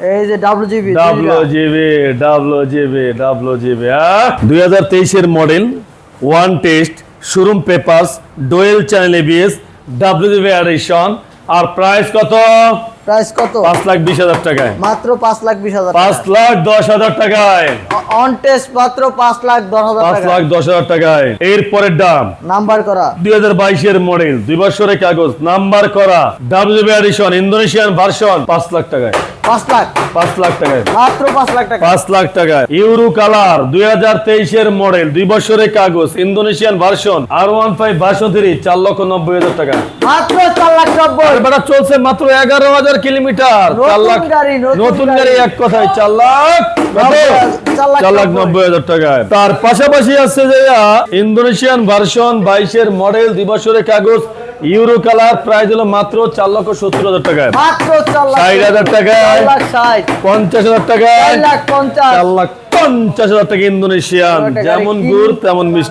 এই যে WGB 2023 এর model, one test, showroom papers, dual channel ABS, WGB edition. আর প্রাইস কত? প্রাইস কত? 5,20,000 টাকায়। মাত্র 5,20,000 টাকা। 5,10,000 টাকায়। অন টেস্ট মাত্র 5,10,000 টাকা। 5,10,000 টাকায়। এরপরের দাম নাম্বার করা 2022 এর মডেল, 2 বছরের কাগজ, নাম্বার করা, WGB edition, Indonesian version, 5 lakh টাকায়। 5 লাখ 5 লাখ টাকায়। মাত্র 5 লাখ টাকা। 5 লাখ টাকায়। ইউরো কালার, 2023 এর মডেল, 2 বছরের কাগজ, ইন্দোনেশিয়ান ভার্সন, R15 ভার্সন 3, 4,90,000 টাকা। মাত্র 4,90,000। এবারে চলছে মাত্র 11,000 কিলোমিটার। 4 লাখ নতুন গাড়ি, এক কথায় 4,90,000 টাকায়। তার পাশাপাশি আছে যে ইন্দোনেশিয়ান ভার্সন 22 এর মডেল, 2 বছরের কাগজ, ইউরো কালার, প্রাইস হলো মাত্র 4,70,000 টাকায়। মাত্র 60,000 টাকায়। 4,60,000 50,000 টাকায়। 4,50,000 4,50,000 টাকা ইন্দোনেশিয়ান। যেমন গুড় তেমন মিষ্টি।